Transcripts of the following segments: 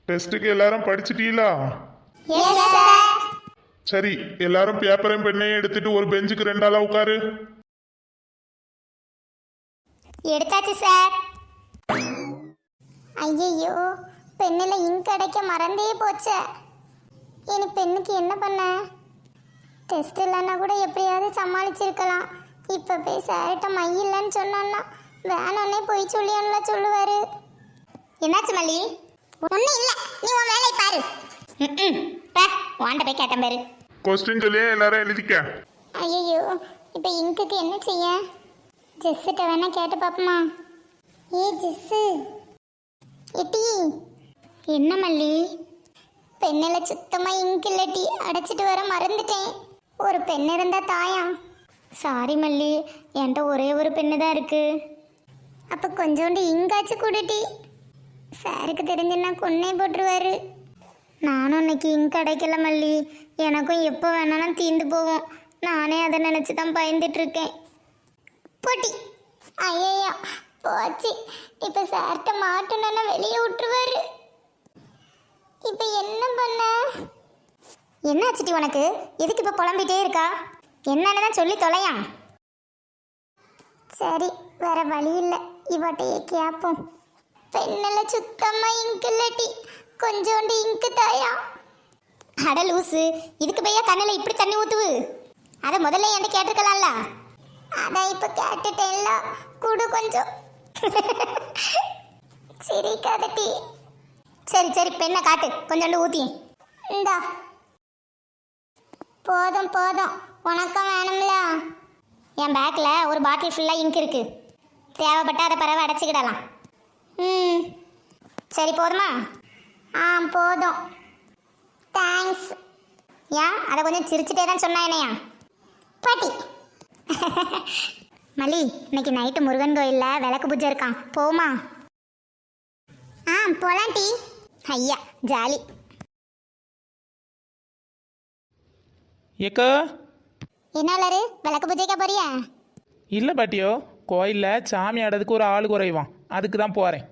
டெஸ்ட்டுக்கு எல்லாரும் படிச்சிட்டீங்களா? சரி, எல்லாரும் பேப்பரையும் பெண்ணையும் எடுத்துட்டு ஒரு பெஞ்சுக்கு ரெண்டாளா உட்காரு. எடுத்தாச்சு சார். ஐயோ, பெண்ணில் இங்க் அடைக்க மறந்தே போச்சே. இனி பெண்ணுக்கு என்ன பண்ண? டெஸ்ட் இல்லைன்னா கூட எப்படியாவது சமாளிச்சிருக்கலாம். இப்போ போய் சார்கிட்ட மை இல்லைன்னு சொன்னோன்னா வேணும்னே போய் சொல்லியான்ல சொல்லுவாரு. என்னாச்சு மல்லி? ஒன்றும் இல்லை, நீ உன் வேலையை பாரு. வாண்ட போய் கேட்டேன் பாரு. கொஸ்டின் சொல்லியே எல்லாரும் எழுதிக்க. ஐயோ, இப்போ இங்குக்கு என்ன செய்ய? ஜெஸ்ஸிட்ட வேணா கேட்டு பாப்போமா? ஜெஸ்ஸு எட்டி. என்ன மல்லி? பெண்ணில் சுத்தமாக இங்க் இல்லட்டி, அடைச்சிட்டு வர மறந்துட்டேன். ஒரு பெண் இருந்தா தாயா? சாரி மல்லி, என்கிட்ட ஒரே ஒரு பெண்ணு தான் இருக்கு. அப்போ கொஞ்சோண்டு இங்காச்சு கூடட்டி. சாருக்கு தெரிஞ்சுன்னா கொன்னே போட்டுருவாரு. நானும் இன்னைக்கு இங்க் அடைக்கல மல்லி. எனக்கும் எப்போ வேணாலும் தீந்து போவோம். நானே அதை நினச்சி தான் பயந்துட்டு இருக்கேன். போட்டி. ஐயோ போச்சு. இப்போ சார்கிட்ட மாட்டணும்னா வெளியே விட்டுருவாரு. இப்போ என்ன பண்ண? என்ன ஆச்சுட்டி உனக்கு? எதுக்கு இப்போ புலம்பிட்டே இருக்கா? என்னன்னு தான் சொல்லி தொலையா. சரி, வேற வழி இல்லை, இவட்டையே கேட்போம். பெண்ணில் சுத்தமாக இங்க் இல்லட்டி, கொஞ்சோண்டு இங்கு தாயா. அட லூசு, இதுக்கு பையா கண்ணில் இப்படி தண்ணி ஊற்றுவு? அதை முதல்ல என்கிட்ட கேட்டிருக்கலாம்ல. அதான் இப்போ கேட்டுட்டேன்ல, கூடு கொஞ்சம். சரி கதட்டி. சரி சரி, பெண்ணை காட்டு, கொஞ்சோண்டு ஊற்றி. இந்தா போதும் போதும், உனக்கும் வேணும்ல. என் பேக்கில் ஒரு பாட்டில் ஃபுல்லாக இங்க் இருக்கு. தேவைப்பட்டால் அதை பறவை அடைச்சிக்கிடலாம். சரி போதுமா? போதும், தேங்க்ஸ். ஏன் அதை கொஞ்சம் சிரிச்சுட்டே தான் சொன்னா என்னையா பாட்டி? மல்லி, இன்னைக்கு நைட்டு முருகன் கோயிலில் விளக்கு பூஜை இருக்கான், போமா? போலாம் டி. ஐயா ஜாலி. ஏக்கா, என்னாலரு விளக்கு பூஜைக்கா போறியா? இல்லை பாட்டியோ, கோயிலில் சாமி ஆடுறதுக்கு ஒரு ஆள் குறைவான், அதுக்கு தான் போகிறேன்.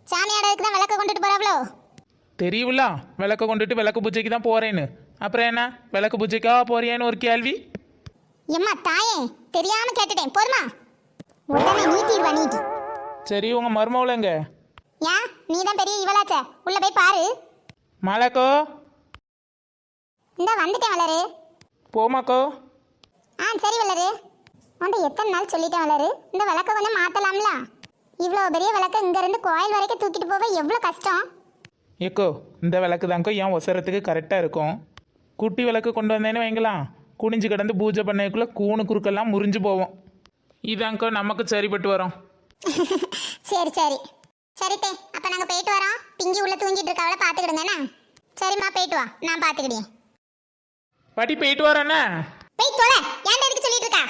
சாமி ஆடுறதுக்கு தான் விளக்க கொண்டுட்டு போறாவளோ? தெரியுங்களா, விளக்க கொண்டுட்டு விளக்கு பூஜைக்கு தான் போகிறேன்னு. அப்புறம் என்ன, விளக்கு பூஜைக்கா போறியான்னு ஒரு கேள்வி? எம்மா தாயே, தெரியாம கேட்டுட்டேன், போதுமா? உடனே நீட்டிடுவா நீட்டி. சரி, உங்கள் மருமவுலங்க? ஏன், நீ தான் பெரிய இவளாச்ச, உள்ள போய் பாரு. மாலாக்கோ, இந்த வந்துட்டேன் வளரு. போமாக்கோ. சரி வளரு. உன்ட எத்தனை நாள் சொல்லிட்டேன் வளரு, இந்த விளக்க கொஞ்சம் மாத்தலாம்ல. இவ்வளோ பெரிய விளக்க இங்கேருந்து கோயில் வரைக்கும் தூக்கிட்டு போக எவ்வளோ கஷ்டம். ஏக்கோ, இந்த விளக்கு தாங்கோ என் ஒசரத்துக்கு கரெக்டாக இருக்கும். குட்டி விளக்கு கொண்டு வந்தேன்னு வைங்களாம், குனிஞ்சு கிடந்து பூஜை பண்ணைக்குள்ளே கூணு குறுக்கெல்லாம் முறிஞ்சு போவோம். இதாங்கோ நமக்கு சரிப்பட்டு வரும். சரி சரி சரித்தே, அப்போ நாங்கள் போயிட்டு வரோம். பிங்கி உள்ள தூங்கிட்டு இருக்கவளை பார்த்துக்கிடுங்கண்ணா. சரிம்மா, போயிட்டு வா, நான் பார்த்துக்கிட்டேன். பாட்டி போயிட்டு வரேண்ணா. போய் தொலை, ஏன்டா எதுக்கு சொல்லிட்டு இருக்கா?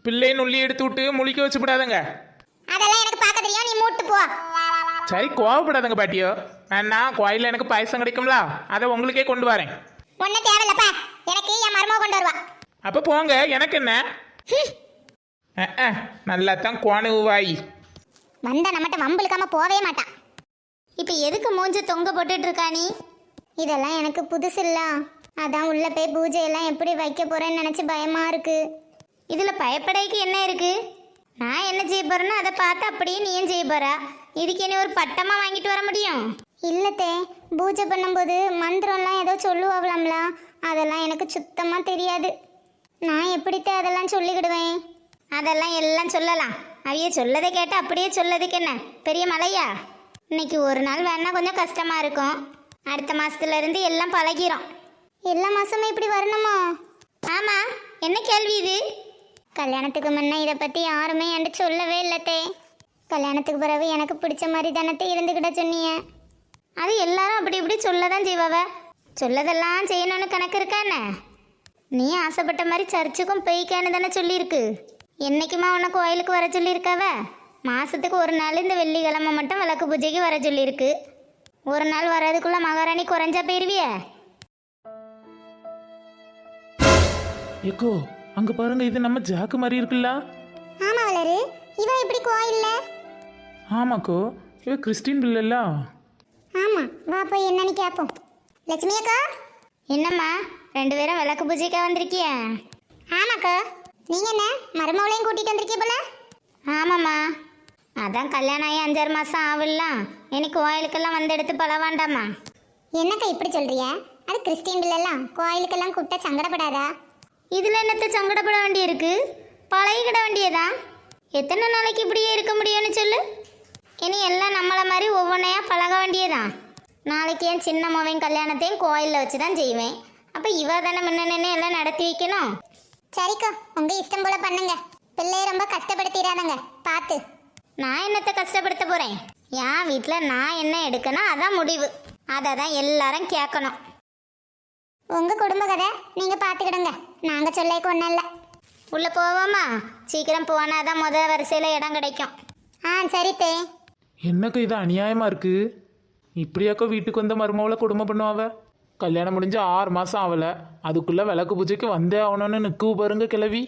பிள்ளையை நுள்ளி எடுத்து விட்டு முழிக்க வச்சு விடாதங்க. அதெல்லாம் எனக்கு பார்க்க தெரியும், நீ மூட்டு போ. சரி, கோவப்படாதங்க பாட்டியோ. அண்ணா, கோயிலில் எனக்கு பாயசம் கிடைக்கும்ல, அதை உங்களுக்கே கொண்டு வரேன். ஒன்றும் தேவையில்லப்பா, எனக்கு என் மருமக கொண்டு வருவா. அப்போ போங்க, எனக்கு என்ன. நல்லா தான் கோணுவாய். வந்த நம்மகிட்ட வம்புழுக்காம போவே மாட்டான். இப்போ எதுக்கு மூஞ்சி தொங்க போட்டுட்டு இருக்கா நீ? இதெல்லாம் எனக்கு புதுசு இல்ல, அதான் உள்ள போய் பூஜையெல்லாம் எப்படி வைக்க போறேன்னு நினச்சி பயமா இருக்கு. இதில் பயப்படைக்கு என்ன இருக்கு? நான் என்ன செய்ய போறேன்னு அதை பார்த்து அப்படியே நீயும் செய்ய போறா. இதுக்கு என்ன ஒரு பட்டமா வாங்கிட்டு வர முடியும்? இல்லத்தே, பூஜை பண்ணும்போது மந்திரம்லாம் ஏதோ சொல்லுவாங்களாம்ல, அதெல்லாம் எனக்கு சுத்தமாக தெரியாது. நான் எப்படித்தே அதெல்லாம் சொல்லிக்கிடுவேன்? அதெல்லாம் எல்லாம் சொல்லலாம், அவைய சொல்லதை கேட்டு அப்படியே சொல்லதுக்கு என்ன பெரிய மலையா? இன்னைக்கு ஒரு நாள் வேணா கொஞ்சம் கஷ்டமா இருக்கும், அடுத்த மாசத்துல இருந்து எல்லாம் பழகிறோம். எல்லா மாசமும் இப்படி வரணுமா? ஆமா, என்ன கேள்வி இது? கல்யாணத்துக்கு முன்ன இதை பத்தி யாருமே என்கிட்ட சொல்லவே இல்லத்தே. கல்யாணத்துக்கு பிறகு எனக்கு பிடிச்ச மாதிரி தானத்தை இருந்துக்கிட்ட சொன்னீங்க. அது எல்லாரும் அப்படி இப்படி சொல்லதான் செய்வாவ. சொல்லதெல்லாம் செய்யணும்னு கணக்கு இருக்கா என்ன? நீ ஆசைப்பட்ட மாதிரி சர்ச்சுக்கும் பெய்க்கான்னு தானே சொல்லியிருக்கு. என்னைக்குமா உன்னை கோயிலுக்கு வர சொல்லியிருக்காவ? மாதத்துக்கு ஒரு நாள் இந்த வெள்ளிக்கிழமை மட்டும் விளக்கு பூஜைக்கு வர சொல்லியிருக்கு. ஒரு நாள் வர்றதுக்குள்ள மகாராணி குறைஞ்சா போயிருவிய? ஏக்கோ, அங்க பாருங்க, இது நம்ம ஜாக்கு மாதிரி இருக்குல்ல? ஆமா வளரு, இவன் எப்படி கோயில்ல? ஆமாக்கோ, இவ கிறிஸ்டின் பிள்ளைல. ஆமா, வா போய் என்னன்னு கேட்போம். லட்சுமி அக்கா, என்னம்மா ரெண்டு பேரும் விளக்கு பூஜைக்கா வந்திருக்கிய? ஆமாக்கா. நீங்க என்ன மருமவளையும் கூட்டிட்டு வந்திருக்கிய போல? ஆமாம்மா, அதான் கல்யாணம் ஆகி 5-6 மாசம் ஆகலாம். இனி கோயிலுக்கெல்லாம் வந்து எடுத்து பழவாண்டாமா. என்னக்கா இப்படி சொல்றிய? அது கிறிஸ்டின் பிள்ளைலாம் கோயிலுக்கெல்லாம் கூப்பிட்டா சங்கடப்படாதா? இதுல என்னத்த சங்கடப்பட வேண்டியிருக்கு? பழகிக்கிட வேண்டியதா? எத்தனை நாளைக்கு இப்படியே இருக்க முடியும்னு சொல்லு. இனி எல்லாம் நம்மளை மாதிரி ஒவ்வொன்றையா பழக வேண்டியதான். நாளைக்கு என் சின்ன மோவின் கல்யாணத்தையும் கோயிலில் வச்சு தான் செய்வேன். அப்போ இவ தானே முன்னே எல்லாம் நடத்தி வைக்கணும். சரிக்கா, உங்கள் இஷ்டம் போல பண்ணுங்க. பிள்ளைய ரொம்ப கஷ்டப்படுத்திடாதங்க பார்த்து. நான் என்னத்தை கஷ்டப்படுத்த போகிறேன்? என் வீட்டில் நான் என்ன எடுக்கணும் அதான் முடிவு. அதை தான் எல்லாரும் கேட்கணும். உங்கள் குடும்ப கதை நீங்கள் பார்த்துக்கிடுங்க. நாங்கள் சொல்லிக்க ஒன்றும் இல்லை. உள்ளே போவோமா? சீக்கிரம் போனாதான் முதல் வரிசையில் இடம் கிடைக்கும். ஆ சரித்தே. என்னக்கா இது அநியாயமா இருக்கு? இப்படியாக்கோ வீட்டுக்கு வந்த மருமவளை குடும்பம் பண்ணுவாவ? கல்யாணம் முடிஞ்சு 6 மாசம் ஆகல, அதுக்குள்ள விளக்கு பூஜைக்கு வந்தே ஆகணும்னு நிற்கு பாருங்க கிளவி.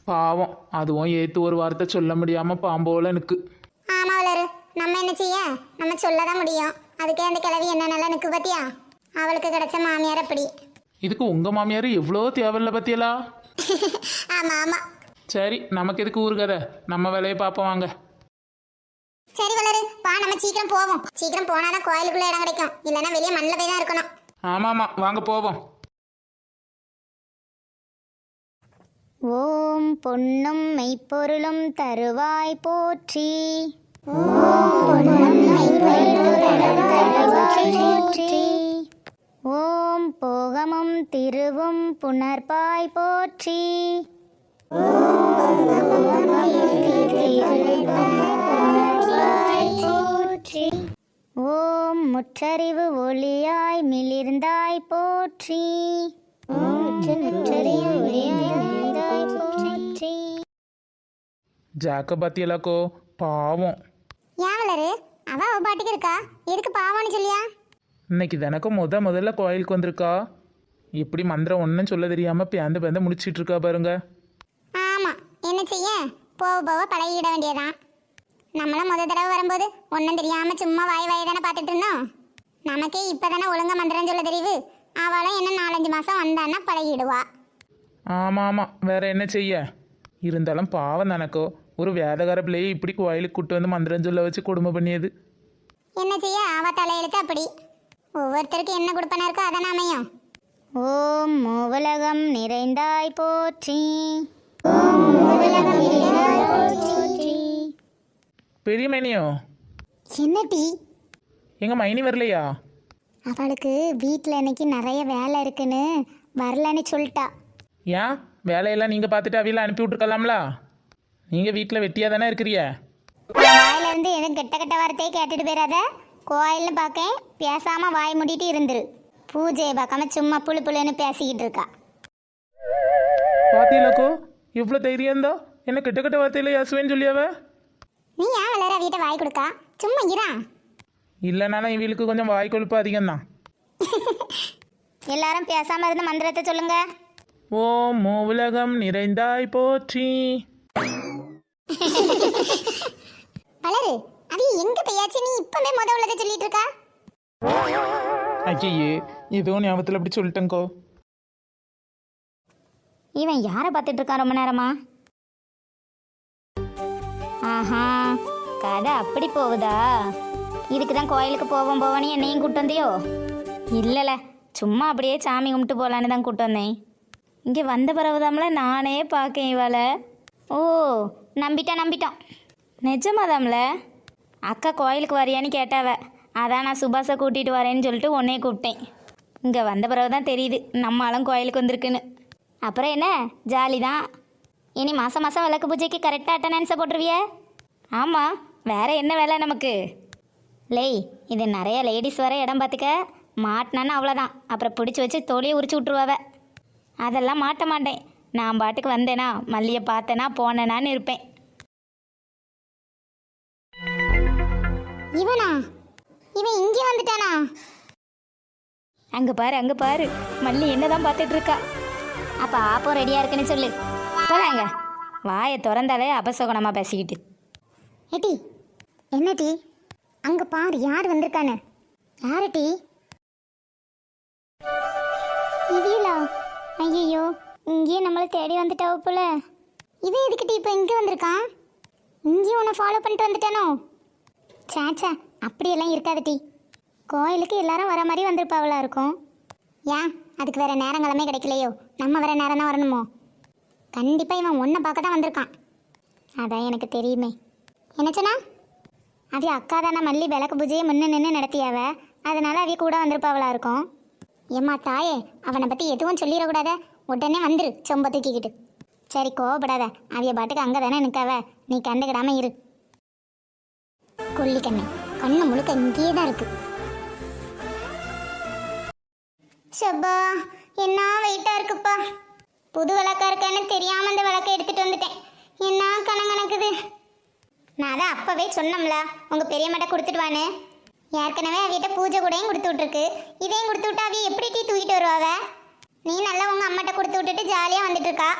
பாவம், அதுவும் ஏத்து ஒரு வார்த்தை சொல்ல முடியாம பாம்போல நிற்கு. ஆமா வளரு, நம்ம என்ன செய்ய? நம்ம சொல்லதான் முடியும். அதுக்கே அந்த கிளவி என்ன நல்லா நிற்கு பத்தியா? அவளுக்கு கிடைச்ச மாமியார் அப்படி. இதுக்கு உங்க மாமியார் எவ்வளோ தேவையில்ல பத்தியலா? ஆமா ஆமா. சரி, நமக்கு எதுக்கு ஊருகதை, நம்ம வேலையை பார்ப்போம் வாங்க. சரி வளரு, வா நம்ம சீக்கிரம் போவோம். சீக்கிரம் போனாதான் கோயிலுக்குள்ள இடம் கிடைக்கும். இல்லைன்னா வெளியே மண்ணில் போய் தான் இருக்கணும். ஆமாமா, வாங்க போவோம். ஓம் பொன்னும் மெய்ப்பொருளும் தருவாய் போற்றி. ஓம் போகமும் திருவும் புணர்பாய் போற்றி. ஓம் முற்றறிவு ஒளியாய் மிளிர்ந்தாய் போற்றி. ஜாக்க பத்தியலாக்கோ பாவம். யாவலரு, அவ பாட்டுக்கு இருக்கா, எதுக்கு பாவம்னு சொல்லியா? இன்னைக்கு தினக்கும் முதல்ல கோயிலுக்கு வந்திருக்கா. எப்படி மந்திரம் ஒன்றும் சொல்ல தெரியாம பேந்த முடிச்சிட்டு இருக்கா பாருங்க. ஆமா, என்ன செய்ய? போக போக பழகிட வேண்டியதான். நம்மளும் தடவை வரும்போது ஒன்றும் தெரியாம சும்மா வாய் தானே பார்த்துட்டு இருந்தோம். நமக்கே இப்பதானே ஒழுங்கா மந்திரம் சொல்ல தெரியுது. அவளும் என்ன 4-5 மாசம் வந்தான்னா பழகிடுவா. ஆமாம், வேற என்ன செய்ய? இருந்தாலும் பாவம் தானக்கோ, ஒரு வேதகார பிள்ளையை இப்படி கோயிலுக்கு கூட்டு வந்து மந்திரம் சொல்ல வச்சு கொடுமை பண்ணியது. என்ன செய்ய? அவ தலையெழுத்து அப்படி. ஒவ்வொருத்தருக்கு என்ன கொடுப்பன இருக்கோ அதான் அமையும். ஓம் மூவுலகம் நிறைந்தாய் போற்றி. பெரிய மைனியோ, என்னடி? எங்க மைனி வரலையா? அவளுக்கு வீட்டில் இன்னைக்கு நிறைய வேலை இருக்குன்னு வரலன்னு சொல்லிட்டா. ஏன் வேலையெல்லாம் நீங்கள் பார்த்துட்டு அவையில் அனுப்பி விட்ருக்கலாம்ல? நீங்கள் வீட்டில் வெட்டியாக தானே இருக்கிறிய. வாயிலிருந்து எதுவும் கெட்ட வார்த்தையை கேட்டுட்டு போயிடாத. கோயில்னு பார்க்க பேசாம வாய் மூடிட்டு இருந்துரு. பூஜையை பார்க்காம சும்மா புழுன்னு பேசிக்கிட்டு இருக்கா. பார்த்தீங்களாக்கோ எவ்வளோ தைரியம் இருந்தா என்ன கெட்ட வார்த்தையில் யாசுவேன்னு சொல்லியாவ. நீ ஏன் வளர வீட்டை வாய் கொடுக்கா? சும்மா இரா. இல்லைனாலும் இவளுக்கு கொஞ்சம் வாய் கொழுப்பு அதிகம்தான். எல்லாரும் பேசாம இருந்து மந்திரத்தை சொல்லுங்க. ஓம் மூவுலகம் நிறைந்தாய் போற்றி. வளரு, அது எங்க பெய்யாச்சு? நீ இப்பவே உள்ளதை சொல்லிட்டு இருக்கா? ஐயே, ஏதோ ஞாபகத்தில் அப்படி சொல்லிட்டேங்கோ. இவன் யாரை பார்த்துட்டு இருக்கான் ரொம்ப நேரமா? ஆஹா, கதை அப்படி போகுதா? இதுக்கு தான் கோயிலுக்கு போவோன்னு என்னையும் கூட்டு வந்தியோ? இல்லைல, சும்மா அப்படியே சாமி கும்பிட்டு போகலான்னு தான் கூட்டு வந்தேன். இங்கே வந்த பிறகுதாம்ல நானே பார்க்கேன் இவளை. ஓ, நம்பிட்டோம். நிஜமாதாம்ல? அக்கா கோயிலுக்கு வரியான்னு கேட்டாவ. அதான் நான் சுபாஷை கூட்டிகிட்டு வரேன்னு சொல்லிட்டு உன்னையே கூப்பிட்டேன். இங்கே வந்த பிறகு தான் தெரியுது நம்மளும் கோயிலுக்கு வந்திருக்குன்னு. அப்புறம் என்ன, ஜாலி தான். இனி மாதம் விளக்கு பூஜைக்கு கரெக்டாக அட்டண்டன்ஸை போட்டுருவிய? ஆமாம், வேறு என்ன வேலை நமக்கு? லேய், இது நிறைய லேடிஸ் வர இடம் பார்த்துக்க. மாட்டினான்னு அவ்வளோதான், அப்புறம் பிடிச்சி வச்சு தோழியை உரிச்சு விட்ருவாவ. அதெல்லாம் மாட்ட மாட்டேன். நான் பாட்டுக்கு வந்தேனா, மல்லியை பார்த்தேனா, போனேனான்னு இருப்பேன். இவனா? இவன் இங்கே வந்துட்டானா? அங்கே பாரு மல்லி என்னதான் பார்த்துட்டு இருக்கா. அப்போ ஆப்போ ரெடியாக இருக்குன்னு சொல்லு. போலாங்க. வாயை திறந்தாலே அபசகுணமா பேசிக்கிட்டு. ஏட்டி என்ன டீ அங்கே பாரு யார் வந்திருக்கானு. யாரு டீ? இவியலா? ஐயோ இங்கேயே நம்மளை தேடி வந்துட்டாவ போல. இவன் எதுக்கு டீ இப்போ இங்கே வந்திருக்கான்? இங்கேயும் உன்னை ஃபாலோ பண்ணிட்டு வந்துட்டானோ? சேச்சா அப்படியெல்லாம் இருக்காது டீ. கோயிலுக்கு எல்லாரும் வர மாதிரி வந்திருப்பாவளா இருக்கும். ஏன் அதுக்கு வேற நேரங்களமே கிடைக்கலையோ? நம்ம வேற நேரம் தான் வரணுமோ? கண்டிப்பாக இவன் ஒன்றை பார்க்க தான் வந்திருக்கான். அதான் எனக்கு தெரியுமே. என்ன சொன்னா? அவிய அக்கா தானே மல்லி விளக்கு பூஜையை முன்ன நின்று நடத்தியாவ, அதனால அவிய கூட வந்திருப்பாவளா இருக்கும். ஏம்மா தாயே, அவனை பற்றி எதுவும் சொல்லிடக்கூடாத. உடனே வந்துரு சொம்ப தூக்கிக்கிட்டு. சரி கோவப்படாத, அவிய பாட்டுக்கு அங்கே தானே நிற்காவ, நீ கண்டுக்கிடாம இரு. கொல்லி கண்ணு கண்ணு முழுக்க இங்கேயே தான் இருக்கு. ஷப்பா என்ன வெயிட்டாக இருக்குப்பா. புது விளக்கா இருக்கேன்னு தெரியாமல் இந்த விளக்கை எடுத்துகிட்டு வந்துட்டேன். என்ன கணக்குது. நான் தான் அப்போவே சொன்னோம்ல உங்கள் பெரிய மட்டை கொடுத்துட்டு வான்னு. ஏற்கனவே அவியிட்ட பூஜை கூடையும் கொடுத்து விட்ருக்கு. இதையும் கொடுத்து விட்டு அவிய எப்படி டீ தூக்கிட்டு வருவாவ? நீ நல்லா உங்கள் அம்மாட்ட கொடுத்து விட்டுட்டு ஜாலியாக வந்துட்டு இருக்கா.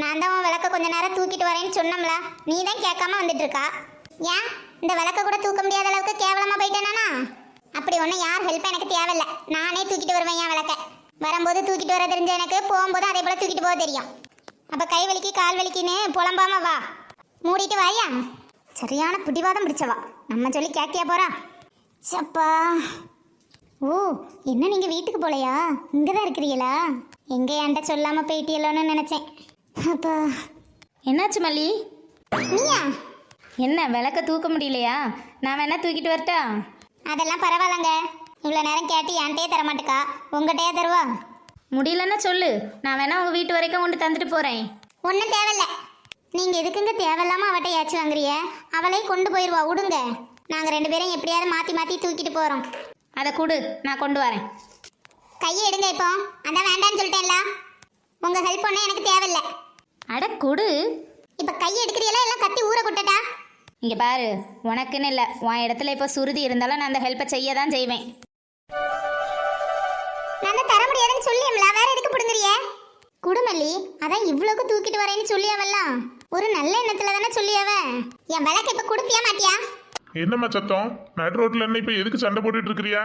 நான் தான் உன் விளக்க கொஞ்ச நேரம் தூக்கிட்டு வரேன்னு சொன்னோம்ல, நீ தான் கேட்காம வந்துட்டு இருக்கா. ஏன் இந்த விளக்க கூட தூக்க முடியாத அளவுக்கு கேவலமாக போயிட்டேனா? அப்படி ஒன்றும் யார் ஹெல்ப் எனக்கு தேவையில்லை. நானே தூக்கிட்டு வருவேன் என் விளக்க. வரும்போது தூக்கிட்டு வர தெரிஞ்ச எனக்கு போகும்போது அதே போல் தூக்கிட்டு போக தெரியும். அப்போ கை வலிக்கு கால் வலிக்குன்னு புலம்பாம வா. மூடிட்டு வாயா. சரியான பிடிவாதம் பிடிச்சவா. நம்ம சொல்லி கேட்கியா போறா? சப்பா. ஓ என்ன நீங்கள் வீட்டுக்கு போகலையா? இங்கே தான் இருக்கிறீங்களா? எங்கே என்கிட்ட சொல்லாமல் போயிட்டீங்களோன்னு நினச்சேன். அப்பா என்னாச்சு மல்லி? நீயா? என்ன விளக்க தூக்க முடியலையா? நான் வேணா தூக்கிட்டு வரட்டா? அதெல்லாம் பரவாயில்லங்க. இவ்வளோ நேரம் கேட்டு என்கிட்டயே தரமாட்டுக்கா, உங்கள்கிட்டயே தருவா. முடியலன்னா சொல்லு, நான் வேணா உங்கள் வீட்டு வரைக்கும் கொண்டு தந்துட்டு போகிறேன். ஒன்றும் தேவையில்ல. நீங்கள் எதுக்குங்க தேவையில்லாமல் அவட்ட ஏச்சு வாங்குறிய? அவளே கொண்டு போயிடுவா, விடுங்க. நாங்கள் 2 பேரும் எப்படியாவது மாற்றி மாற்றி தூக்கிட்டு போகிறோம். அதை கொடு, நான் கொண்டு வரேன். கையை எடுங்க இப்போ. அதான் வேண்டான்னு சொல்லிட்டேன்ல. உங்கள் ஹெல்ப் ஒன்றும் எனக்கு தேவையில்லை. அட கொடு. இப்போ கையை எடுக்கிறீங்களா இல்லை கத்தி ஊற கொட்டட்டா? இங்கே பாரு, உனக்குன்னு இல்லை, உன் இடத்துல இப்போ சுருதி இருந்தாலும் நான் அந்த ஹெல்ப்பை செய்ய தான் செய்வேன். நான் தான் தர முடியாதுன்னு சொல்லியம்ல, வேற எதுக்கு பிடுங்குறிய? குடுமல்லி, அதான் இவ்வளோக்கு தூக்கிட்டு வரேன்னு சொல்லியாவல்லாம். ஒரு நல்ல எண்ணத்துல தானே சொல்லியாவ. என் விளக்கு இப்போ கொடுப்பியா மாட்டியா? என்னம்மா சத்தம்? நடு ரோட்ல என்ன இப்ப எதுக்கு சண்டை போட்டுட்டு இருக்கிறியா?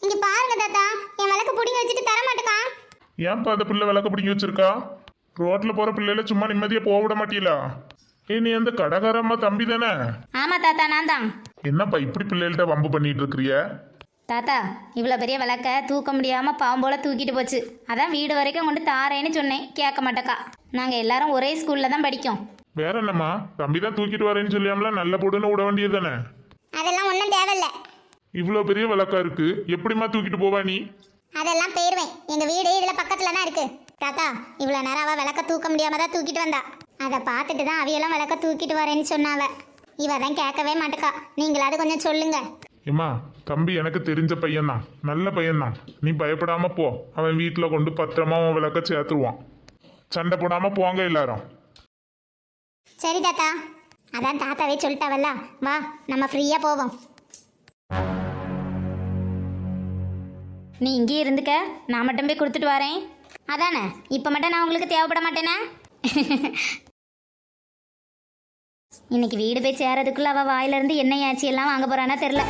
இங்க பாருங்க தாத்தா, என் விளக்கு பிடிங்கி வச்சுட்டு தர மாட்டேக்கான். ஏன்ப்பா அந்த பிள்ளை விளக்க பிடிங்கி வச்சிருக்கா? ரோட்ல போற பிள்ளைல சும்மா நிம்மதியா போக விட மாட்டீங்களா? நீ அந்த கடைக்காரம்மா தம்பி தானே? ஆமாம் தாத்தா, நான் தான். என்னப்பா இப்படி பிள்ளைகள்கிட்ட வம்பு பண்ணிட்டு இருக்கிறிய? தாத்தா, இவ்வளோ பெரிய விளக்க தூக்க முடியாமல் பாவம் போல தூக்கிட்டு போச்சு. அதான் வீடு வரைக்கும் கொண்டு தாரேன்னு சொன்னேன், கேட்க மாட்டேக்கா. நாங்கள் எல்லாரும் ஒரே ஸ்கூலில் தான் படிக்கோம். வேற என்னம்மா, தம்பி தான் தூக்கிட்டு வரேன்னு சொல்லியாமல நல்ல பொடுன்னு விட வேண்டியது தானே? அதெல்லாம் ஒன்றும் தேவையில்ல. இவ்வளோ பெரிய விளக்கா இருக்கு, எப்படிம்மா தூக்கிட்டு போவா நீ? அதெல்லாம் போயிருவேன். எங்க வீடு இதுல பக்கத்துல தான் இருக்கு. தாத்தா, இவ்வளவு நேரம் அவ விளக்க தூக்க முடியாம தான் தூக்கிட்டு வந்தா. அதை பார்த்துட்டு தான் அவையெல்லாம் விளக்க தூக்கிட்டு வரேன்னு சொன்னாவ. இவ தான் கேட்கவே மாட்டேக்கா. நீங்களாவது கொஞ்சம் சொல்லுங்க. ஏம்மா, தம்பி எனக்கு தெரிஞ்ச பையன்தான், நல்ல பையன்தான். நீ பயப்படாம போ. அவன் வீட்டில் கொண்டு பத்திரமா அவன் விளக்க சேர்த்துருவான். சண்டை போடாம போங்க எல்லாரும். சரி தாத்தா, அதான் தாத்தாவே சொல்லிட்டாவல்ல, வா நம்ம ஃப்ரீயா போவோம். நீ இங்கேயே இருந்துக்க, நான் மட்டும் போய் கொடுத்துட்டு வரேன். அதானே, இப்போ மட்டும் நான் உங்களுக்கு தேவைப்பட மாட்டேனே. இன்னைக்கு வீடு போய் சேரதுக்குள்ள அவள் வாயிலிருந்து என்ன ஆச்சு எல்லாம் வாங்க போறானா தெரில.